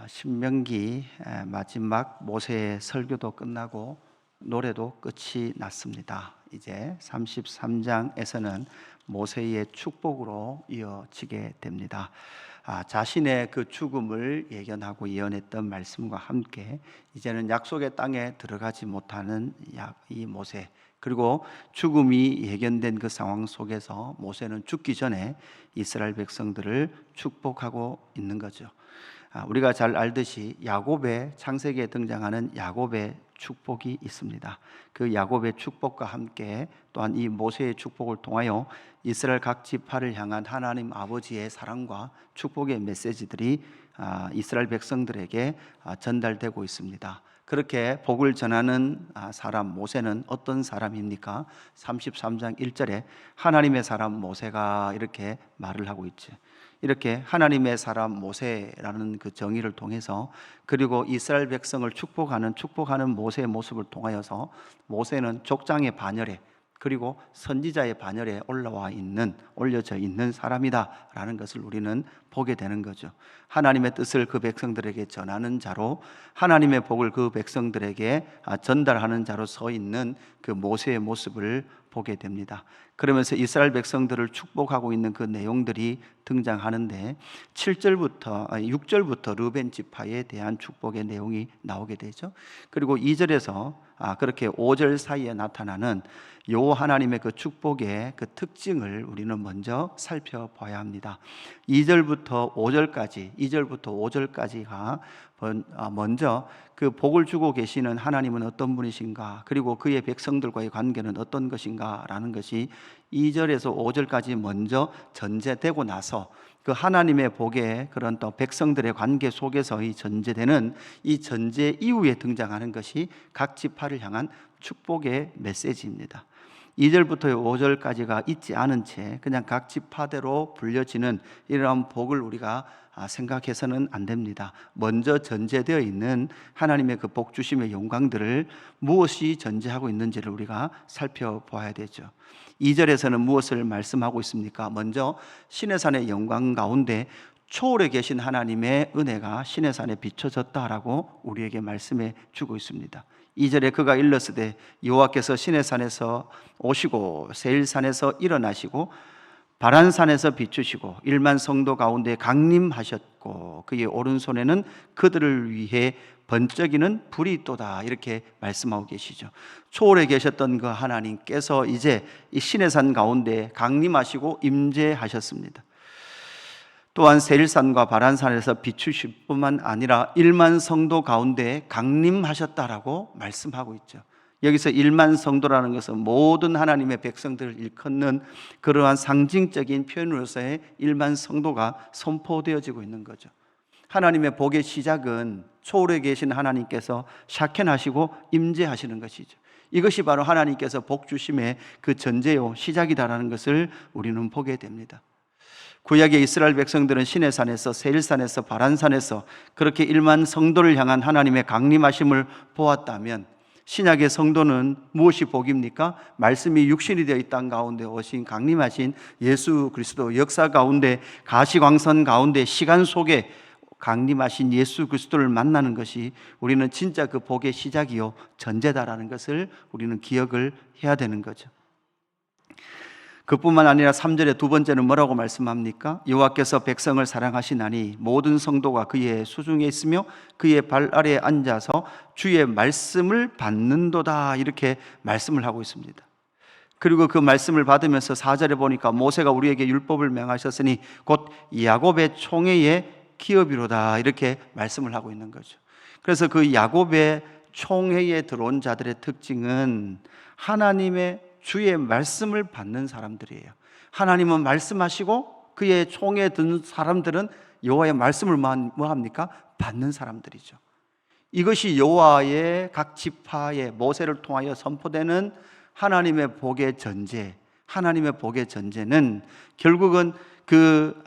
신명기 마지막 모세의 설교도 끝나고 노래도 끝이 났습니다. 이제 33장에서는 모세의 축복으로 이어지게 됩니다. 자신의 그 죽음을 예견하고 예언했던 말씀과 함께 이제는 약속의 땅에 들어가지 못하는 이 모세, 그리고 죽음이 예견된 그 상황 속에서 모세는 죽기 전에 이스라엘 백성들을 축복하고 있는 거죠. 우리가 잘 알듯이 야곱의 창세기에 등장하는 야곱의 축복이 있습니다. 그 야곱의 축복과 함께 또한 이 모세의 축복을 통하여 이스라엘 각 지파를 향한 하나님 아버지의 사랑과 축복의 메시지들이 이스라엘 백성들에게 전달되고 있습니다. 그렇게 복을 전하는 사람 모세는 어떤 사람입니까? 33장 1절에 하나님의 사람 모세가 이렇게 말을 하고 있죠. 이렇게 하나님의 사람 모세라는 그 정의를 통해서, 그리고 이스라엘 백성을 축복하는 모세의 모습을 통하여서 모세는 족장의 반열에, 그리고 선지자의 반열에 올려져 있는 사람이다라는 것을 우리는 보게 되는 거죠. 하나님의 뜻을 그 백성들에게 전하는 자로, 하나님의 복을 그 백성들에게 전달하는 자로 서 있는 그 모세의 모습을 보게 됩니다. 그러면서 이스라엘 백성들을 축복하고 있는 그 내용들이 등장하는데 6절부터 르벤 지파에 대한 축복의 내용이 나오게 되죠. 그리고 2절에서 그렇게 5절 사이에 나타나는 여호와 하나님의 그 축복의 그 특징을 우리는 먼저 살펴봐야 합니다. 2절부터 5절까지가 먼저 그 복을 주고 계시는 하나님은 어떤 분이신가, 그리고 그의 백성들과의 관계는 어떤 것인가 라는 것이 2절에서 5절까지 먼저 전제되고 나서 그 하나님의 복의 그런 또 백성들의 관계 속에서 이 전제되는 이 전제 이후에 등장하는 것이 각 지파를 향한 축복의 메시지입니다. 2절부터 5절까지가 있지 않은 채 그냥 각 지파대로 불려지는 이러한 복을 우리가 생각해서는 안 됩니다. 먼저 전제되어 있는 하나님의 그 복 주심의 영광들을 무엇이 전제하고 있는지를 우리가 살펴봐야 되죠. 2절에서는 무엇을 말씀하고 있습니까? 먼저 시내산의 영광 가운데 초월에 계신 하나님의 은혜가 시내산에 비춰졌다라고 우리에게 말씀해 주고 있습니다. 2절에 그가 일렀으되 여호와께서 시내산에서 오시고 세일산에서 일어나시고 바란산에서 비추시고 1만 성도 가운데 강림하셨고 그의 오른손에는 그들을 위해 번쩍이는 불이 있도다, 이렇게 말씀하고 계시죠. 초월에 계셨던 그 하나님께서 이제 이 시내산 가운데 강림하시고 임재하셨습니다. 또한 세일산과 바란산에서 비추실 뿐만 아니라 1만 성도 가운데 강림하셨다라고 말씀하고 있죠. 여기서 1만 성도라는 것은 모든 하나님의 백성들을 일컫는 그러한 상징적인 표현으로서의 1만 성도가 선포되어지고 있는 거죠. 하나님의 복의 시작은 초월에 계신 하나님께서 샤켄하시고 임재하시는 것이죠. 이것이 바로 하나님께서 복 주심의 그 전제요 시작이다라는 것을 우리는 보게 됩니다. 구약의 이스라엘 백성들은 시내산에서 세일산에서 바란산에서 그렇게 1만 성도를 향한 하나님의 강림하심을 보았다면, 신약의 성도는 무엇이 복입니까? 말씀이 육신이 되어 이 땅 가운데 오신 강림하신 예수 그리스도, 역사 가운데 가시광선 가운데 시간 속에 강림하신 예수 그리스도를 만나는 것이 우리는 진짜 그 복의 시작이요 전제다라는 것을 우리는 기억을 해야 되는 거죠. 그뿐만 아니라 3절의 두 번째는 뭐라고 말씀합니까? 여호와께서 백성을 사랑하시나니 모든 성도가 그의 수중에 있으며 그의 발 아래에 앉아서 주의 말씀을 받는도다, 이렇게 말씀을 하고 있습니다. 그리고 그 말씀을 받으면서 4절에 보니까 모세가 우리에게 율법을 명하셨으니 곧 야곱의 총회의 기업이로다, 이렇게 말씀을 하고 있는 거죠. 그래서 그 야곱의 총회에 들어온 자들의 특징은 하나님의 주의 말씀을 받는 사람들이에요. 하나님은 말씀하시고 그의 총에 든 사람들은 여호와의 말씀을 뭐합니까? 받는 사람들이죠. 이것이 여호와의 각 지파의 모세를 통하여 선포되는 하나님의 복의 전제. 하나님의 복의 전제는 결국은 그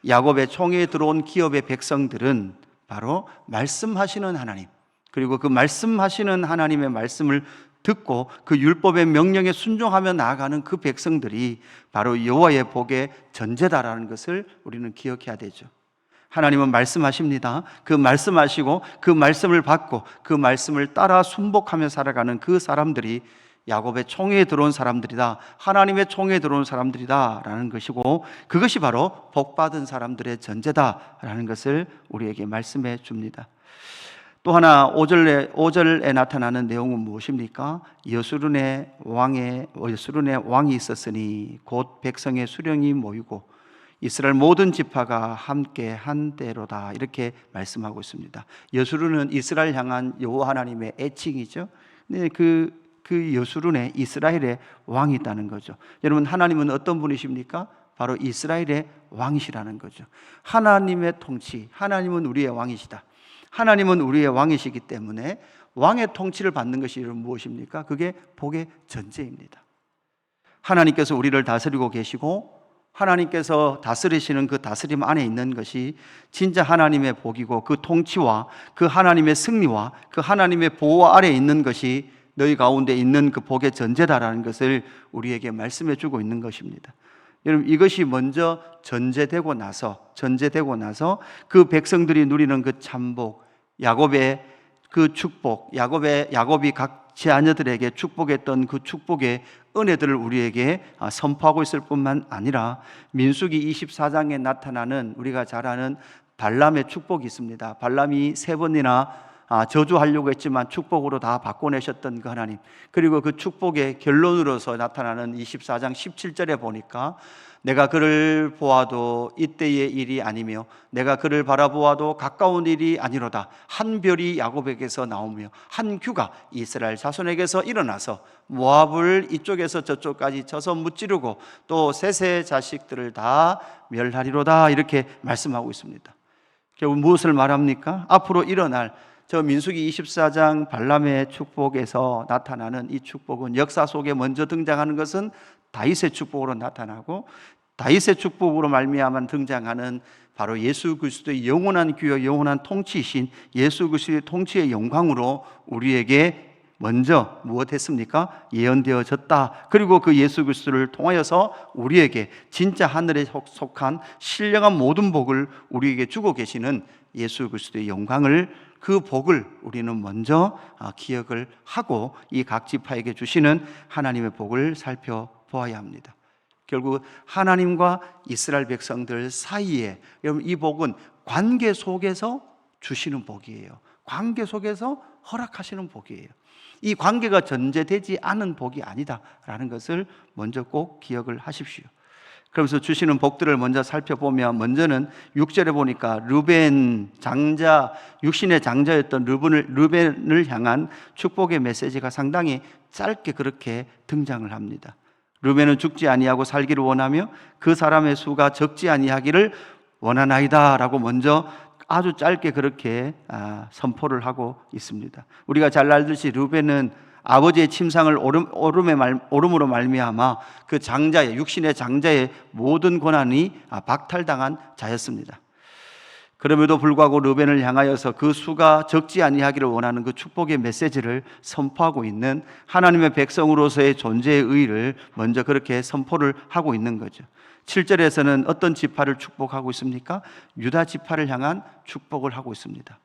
야곱의 총에 들어온 기업의 백성들은 바로 말씀하시는 하나님, 그리고 그 말씀하시는 하나님의 말씀을 듣고 그 율법의 명령에 순종하며 나아가는 그 백성들이 바로 여호와의 복의 전제다라는 것을 우리는 기억해야 되죠. 하나님은 말씀하십니다. 그 말씀하시고 그 말씀을 받고 그 말씀을 따라 순복하며 살아가는 그 사람들이 야곱의 총회에 들어온 사람들이다, 하나님의 총회에 들어온 사람들이다 라는 것이고, 그것이 바로 복받은 사람들의 전제다라는 것을 우리에게 말씀해 줍니다. 또 하나 5절에 나타나는 내용은 무엇입니까? 여수론의 왕이 있었으니 곧 백성의 수령이 모이고 이스라엘 모든 지파가 함께 한 때로다, 이렇게 말씀하고 있습니다. 여수론은 이스라엘 향한 여호와 하나님의 애칭이죠. 네, 그 여수론에 이스라엘의 왕이 있다는 거죠. 여러분, 하나님은 어떤 분이십니까? 바로 이스라엘의 왕이시라는 거죠. 하나님의 통치, 하나님은 우리의 왕이시다. 하나님은 우리의 왕이시기 때문에 왕의 통치를 받는 것이 무엇입니까? 그게 복의 전제입니다. 하나님께서 우리를 다스리고 계시고 하나님께서 다스리시는 그 다스림 안에 있는 것이 진짜 하나님의 복이고, 그 통치와 그 하나님의 승리와 그 하나님의 보호 아래에 있는 것이 너희 가운데 있는 그 복의 전제다라는 것을 우리에게 말씀해 주고 있는 것입니다. 여러분, 이것이 먼저 전제되고 나서 그 백성들이 누리는 그 참복, 야곱의 그 축복, 야곱이 각 자녀들에게 축복했던 그 축복의 은혜들을 우리에게 선포하고 있을 뿐만 아니라 민수기 24장에 나타나는 우리가 잘 아는 발람의 축복이 있습니다. 발람이 3번이나 저주하려고 했지만 축복으로 다 바꿔내셨던 그 하나님, 그리고 그 축복의 결론으로서 나타나는 24장 17절에 보니까 내가 그를 보아도 이때의 일이 아니며 내가 그를 바라보아도 가까운 일이 아니로다. 한 별이 야곱에게서 나오며 한 규가 이스라엘 자손에게서 일어나서 모압을 이쪽에서 저쪽까지 쳐서 무찌르고 또 셋의 자식들을 다 멸하리로다, 이렇게 말씀하고 있습니다. 결국 무엇을 말합니까? 앞으로 일어날 저 민수기 24장 발람의 축복에서 나타나는 이 축복은 역사 속에 먼저 등장하는 것은 다윗의 축복으로 나타나고, 다윗의 축복으로 말미암아 등장하는 바로 예수 그리스도의 영원한 귀와 영원한 통치이신 예수 그리스도의 통치의 영광으로 우리에게 먼저 무엇했습니까? 예언되어졌다. 그리고 그 예수 그리스도를 통하여서 우리에게 진짜 하늘에 속한 신령한 모든 복을 우리에게 주고 계시는 예수 그리스도의 영광을, 그 복을 우리는 먼저 기억을 하고 이 각 지파에게 주시는 하나님의 복을 살펴보아야 합니다. 결국 하나님과 이스라엘 백성들 사이에, 여러분, 이 복은 관계 속에서 주시는 복이에요. 관계 속에서 허락하시는 복이에요. 이 관계가 전제되지 않은 복이 아니다라는 것을 먼저 꼭 기억을 하십시오. 그러면서 주시는 복들을 먼저 살펴보면, 먼저는 6절에 보니까 르벤 장자, 육신의 장자였던 르벤을 향한 축복의 메시지가 상당히 짧게 그렇게 등장을 합니다. 르벤은 죽지 아니하고 살기를 원하며 그 사람의 수가 적지 아니하기를 원하나이다 라고 먼저 아주 짧게 그렇게 선포를 하고 있습니다. 우리가 잘 알듯이 르벤은 아버지의 침상을 오름으로 말미암아 그 장자의, 육신의 장자의 모든 권한이 박탈당한 자였습니다. 그럼에도 불구하고 르벤을 향하여서 그 수가 적지 아니하기를 원하는 그 축복의 메시지를 선포하고 있는 하나님의 백성으로서의 존재의 의의를 먼저 그렇게 선포를 하고 있는 거죠. 7절에서는 어떤 지파를 축복하고 있습니까? 유다 지파를 향한 축복을 하고 있습니다.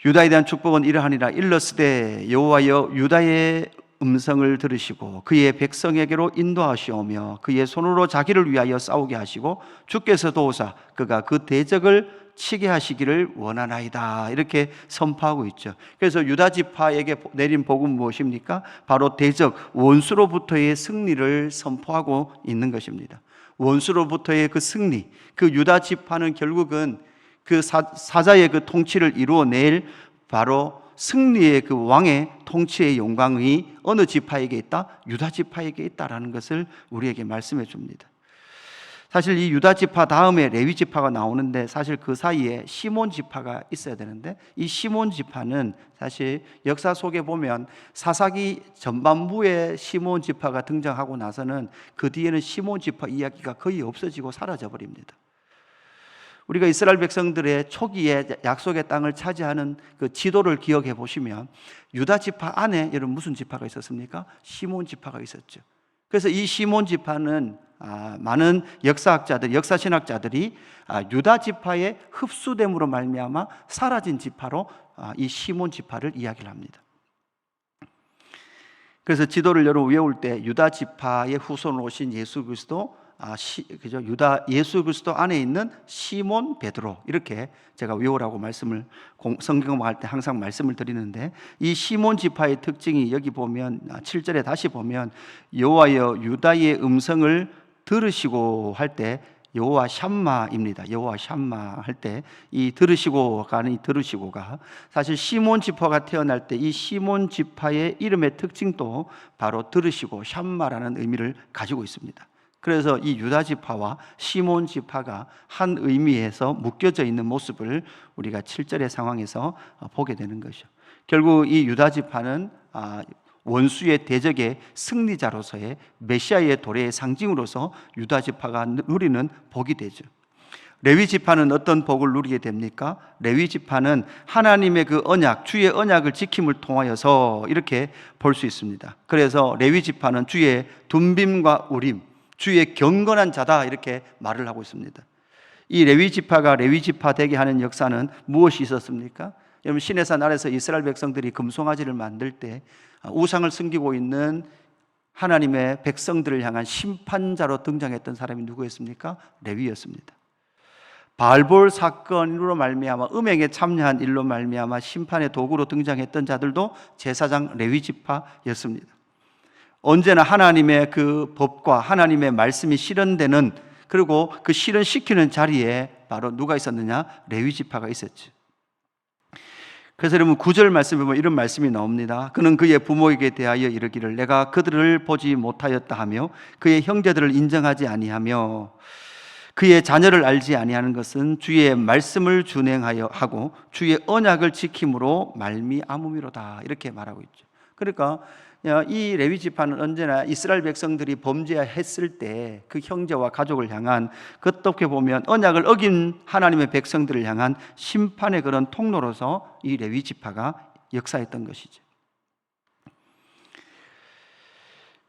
유다에 대한 축복은 이러하니라. 일러스되 여호와여 유다의 음성을 들으시고 그의 백성에게로 인도하시오며 그의 손으로 자기를 위하여 싸우게 하시고 주께서 도우사 그가 그 대적을 치게 하시기를 원하나이다, 이렇게 선포하고 있죠. 그래서 유다 지파에게 내린 복은 무엇입니까? 바로 대적, 원수로부터의 승리를 선포하고 있는 것입니다. 원수로부터의 그 승리, 그 유다 지파는 결국은 그 사자의 그 통치를 이루어낼 바로 승리의 그 왕의 통치의 영광이 어느 지파에게 있다? 유다 지파에게 있다라는 것을 우리에게 말씀해 줍니다. 사실 이 유다 지파 다음에 레위 지파가 나오는데, 사실 그 사이에 시몬 지파가 있어야 되는데, 이 시몬 지파는 사실 역사 속에 보면 사사기 전반부에 시몬 지파가 등장하고 나서는 그 뒤에는 시몬 지파 이야기가 거의 없어지고 사라져 버립니다. 우리가 이스라엘 백성들의 초기에 약속의 땅을 차지하는 그 지도를 기억해 보시면 유다 지파 안에 여러분 무슨 지파가 있었습니까? 시몬 지파가 있었죠. 그래서 이 시몬 지파는 많은 역사학자들, 역사신학자들이 유다 지파의 흡수됨으로 말미암아 사라진 지파로 이 시몬 지파를 이야기를 합니다. 그래서 지도를 여러분 외울 때 유다 지파의 후손으로 오신 예수 그리스도, 그죠? 유다 예수 그리스도 안에 있는 시몬 베드로, 이렇게 제가 외우라고 성경 공부할 때 항상 말씀을 드리는데, 이 시몬 지파의 특징이 여기 보면 7절에 다시 보면 여호와여 유다의 음성을 들으시고 할 때 여호와 샴마입니다. 여호와 샴마 할 때 이 들으시고가 사실 시몬 지파가 태어날 때 이 시몬 지파의 이름의 특징도 바로 들으시고 샴마라는 의미를 가지고 있습니다. 그래서 이 유다 지파와 시몬 지파가 한 의미에서 묶여져 있는 모습을 우리가 7절의 상황에서 보게 되는 것이죠. 결국 이 유다 지파는 원수의 대적의 승리자로서의 메시아의 도래의 상징으로서 유다 지파가 누리는 복이 되죠. 레위 지파는 어떤 복을 누리게 됩니까? 레위 지파는 하나님의 그 언약, 주의 언약을 지킴을 통하여서 이렇게 볼 수 있습니다. 그래서 레위 지파는 주의 둠빔과 우림, 주의 경건한 자다, 이렇게 말을 하고 있습니다. 이 레위 지파가 레위 지파 되게 하는 역사는 무엇이 있었습니까? 여러분, 시내산 아래서 이스라엘 백성들이 금송아지를 만들 때 우상을 섬기고 있는 하나님의 백성들을 향한 심판자로 등장했던 사람이 누구였습니까? 레위였습니다. 바알볼 사건으로 말미암아 음행에 참여한 일로 말미암아 심판의 도구로 등장했던 자들도 제사장 레위 지파였습니다. 언제나 하나님의 그 법과 하나님의 말씀이 실현되는, 그리고 그 실현시키는 자리에 바로 누가 있었느냐? 레위 지파가 있었죠. 그래서 여러분 9절 말씀에 보면 이런 말씀이 나옵니다. 그는 그의 부모에게 대하여 이르기를 내가 그들을 보지 못하였다 하며 그의 형제들을 인정하지 아니하며 그의 자녀를 알지 아니하는 것은 주의 말씀을 준행하여 하고 주의 언약을 지킴으로 말미암음이로다, 이렇게 말하고 있죠. 그러니까 이 레위 지파는 언제나 이스라엘 백성들이 범죄했을 때 그 형제와 가족을 향한, 어떻게 보면 언약을 어긴 하나님의 백성들을 향한 심판의 그런 통로로서 이 레위 지파가 역사했던 것이죠.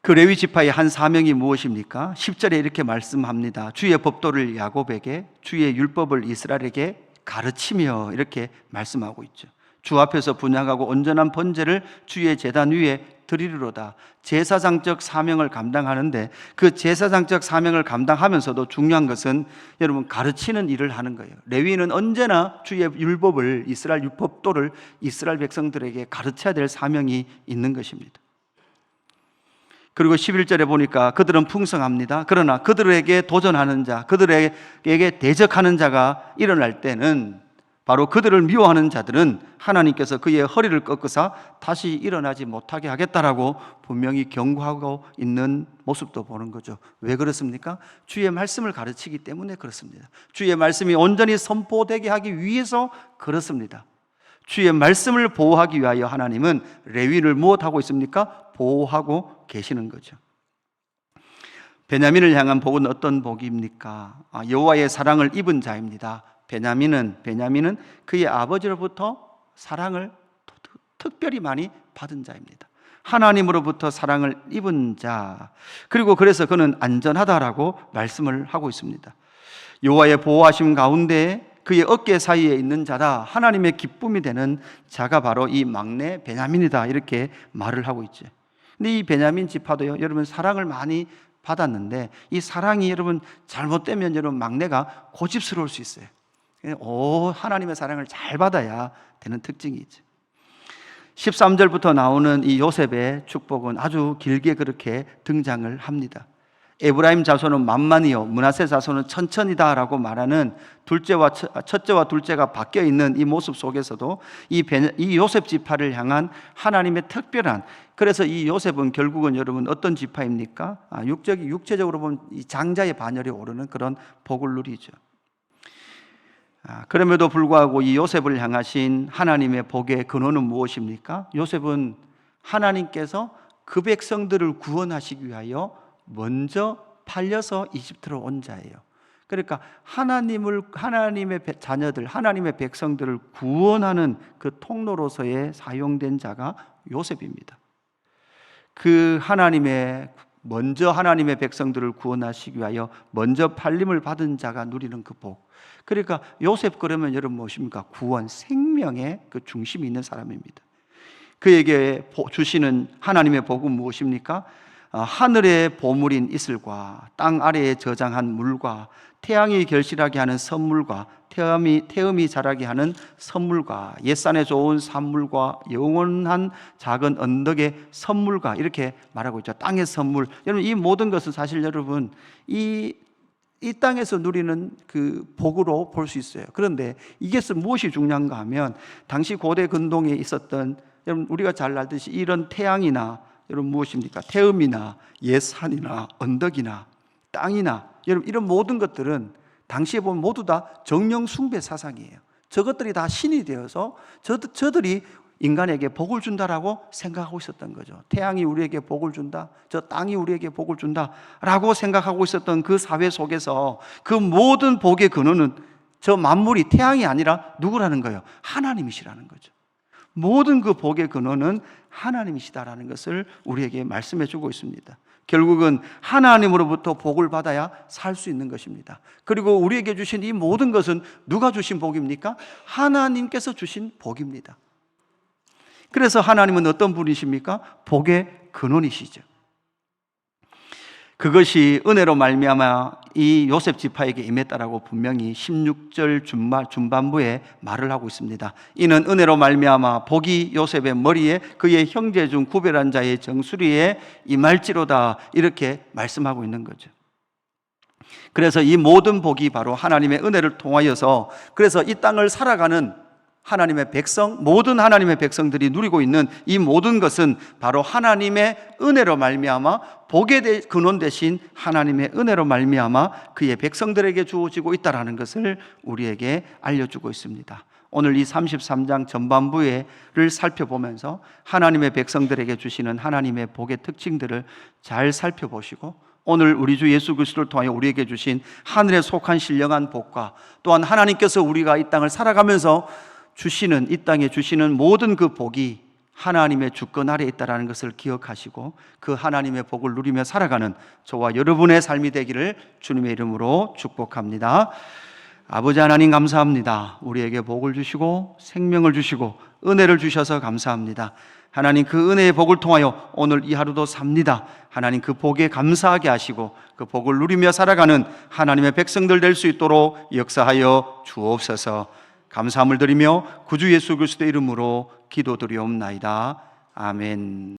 그 레위 지파의 한 사명이 무엇입니까? 10절에 이렇게 말씀합니다. 주의 법도를 야곱에게, 주의 율법을 이스라엘에게 가르치며, 이렇게 말씀하고 있죠. 주 앞에서 분향하고 온전한 번제를 주의 제단 위에 드리리로다. 제사장적 사명을 감당하는데, 그 제사장적 사명을 감당하면서도 중요한 것은 여러분 가르치는 일을 하는 거예요. 레위는 언제나 주의 율법을, 이스라엘 율법도를 이스라엘 백성들에게 가르쳐야 될 사명이 있는 것입니다. 그리고 11절에 보니까 그들은 풍성합니다. 그러나 그들에게 도전하는 자, 그들에게 대적하는 자가 일어날 때는, 바로 그들을 미워하는 자들은 하나님께서 그의 허리를 꺾으사 다시 일어나지 못하게 하겠다라고 분명히 경고하고 있는 모습도 보는 거죠. 왜 그렇습니까? 주의 말씀을 가르치기 때문에 그렇습니다. 주의 말씀이 온전히 선포되게 하기 위해서 그렇습니다. 주의 말씀을 보호하기 위하여 하나님은 레위를 무엇하고 있습니까? 보호하고 계시는 거죠. 베냐민을 향한 복은 어떤 복입니까? 여호와의 사랑을 입은 자입니다. 베냐민은 그의 아버지로부터 사랑을 특별히 많이 받은 자입니다. 하나님으로부터 사랑을 입은 자, 그리고 그래서 그는 안전하다라고 말씀을 하고 있습니다. 여호와의 보호하심 가운데 그의 어깨 사이에 있는 자다, 하나님의 기쁨이 되는 자가 바로 이 막내 베냐민이다, 이렇게 말을 하고 있죠. 근데 이 베냐민 지파도요, 여러분 사랑을 많이 받았는데 이 사랑이 여러분 잘못되면 여러분 막내가 고집스러울 수 있어요. 하나님의 사랑을 잘 받아야 되는 특징이 있죠. 13절부터 나오는 이 요셉의 축복은 아주 길게 그렇게 등장을 합니다. 에브라임 자손은 만만이요 므낫세 자손은 천천이다라고 말하는 첫째와 둘째가 바뀌어 있는 이 모습 속에서도 이 요셉 지파를 향한 하나님의 특별한, 그래서 이 요셉은 결국은 여러분 어떤 지파입니까? 육체적으로 보면 이 장자의 반열에 오르는 그런 복을 누리죠. 그럼에도 불구하고 이 요셉을 향하신 하나님의 복의 근원은 무엇입니까? 요셉은 하나님께서 그 백성들을 구원하시기 위하여 먼저 팔려서 이집트로 온 자예요. 그러니까 하나님의 자녀들, 하나님의 백성들을 구원하는 그 통로로서의 사용된 자가 요셉입니다. 그 하나님의 먼저 하나님의 백성들을 구원하시기 위하여 먼저 팔림을 받은 자가 누리는 그 복. 그러니까 요셉 그러면 여러분 무엇입니까? 구원, 생명의 그 중심이 있는 사람입니다. 그에게 주시는 하나님의 복은 무엇입니까? 하늘의 보물인 이슬과 땅 아래에 저장한 물과 태양이 결실하게 하는 선물과 태음이 자라게 하는 선물과 옛산에 좋은 산물과 영원한 작은 언덕의 선물과 이렇게 말하고 있죠. 땅의 선물. 여러분 이 모든 것은 사실 여러분 이 땅에서 누리는 그 복으로 볼 수 있어요. 그런데 이것은 무엇이 중요한가 하면 당시 고대 근동에 있었던 여러분 우리가 잘 알듯이 이런 태양이나 여러분 무엇입니까? 태음이나 옛산이나 언덕이나 땅이나 여러분 이런 모든 것들은 당시에 보면 모두 다 정령 숭배 사상이에요. 저것들이 다 신이 되어서 저들이 인간에게 복을 준다라고 생각하고 있었던 거죠. 태양이 우리에게 복을 준다, 저 땅이 우리에게 복을 준다라고 생각하고 있었던 그 사회 속에서 그 모든 복의 근원은 저 만물이 태양이 아니라 누구라는 거예요? 하나님이시라는 거죠. 모든 그 복의 근원은 하나님이시다라는 것을 우리에게 말씀해 주고 있습니다. 결국은 하나님으로부터 복을 받아야 살 수 있는 것입니다. 그리고 우리에게 주신 이 모든 것은 누가 주신 복입니까? 하나님께서 주신 복입니다. 그래서 하나님은 어떤 분이십니까? 복의 근원이시죠. 그것이 은혜로 말미암아 이 요셉 지파에게 임했다라고 분명히 16절 중반부에 말을 하고 있습니다. 이는 은혜로 말미암아 복이 요셉의 머리에 그의 형제 중 구별한 자의 정수리에 임할지로다 이렇게 말씀하고 있는 거죠. 그래서 이 모든 복이 바로 하나님의 은혜를 통하여서 그래서 이 땅을 살아가는 하나님의 백성, 모든 하나님의 백성들이 누리고 있는 이 모든 것은 바로 하나님의 은혜로 말미암아 복의 근원 대신 하나님의 은혜로 말미암아 그의 백성들에게 주어지고 있다는 것을 우리에게 알려주고 있습니다. 오늘 이 33장 전반부를 살펴보면서 하나님의 백성들에게 주시는 하나님의 복의 특징들을 잘 살펴보시고 오늘 우리 주 예수 그리스도를 통하여 우리에게 주신 하늘에 속한 신령한 복과 또한 하나님께서 우리가 이 땅을 살아가면서 주시는 이 땅에 주시는 모든 그 복이 하나님의 주권 아래에 있다는 것을 기억하시고 그 하나님의 복을 누리며 살아가는 저와 여러분의 삶이 되기를 주님의 이름으로 축복합니다. 아버지 하나님 감사합니다. 우리에게 복을 주시고 생명을 주시고 은혜를 주셔서 감사합니다. 하나님 그 은혜의 복을 통하여 오늘 이 하루도 삽니다. 하나님 그 복에 감사하게 하시고 그 복을 누리며 살아가는 하나님의 백성들 될 수 있도록 역사하여 주옵소서. 감사함을 드리며 구주 예수 그리스도의 이름으로 기도드리옵나이다. 아멘.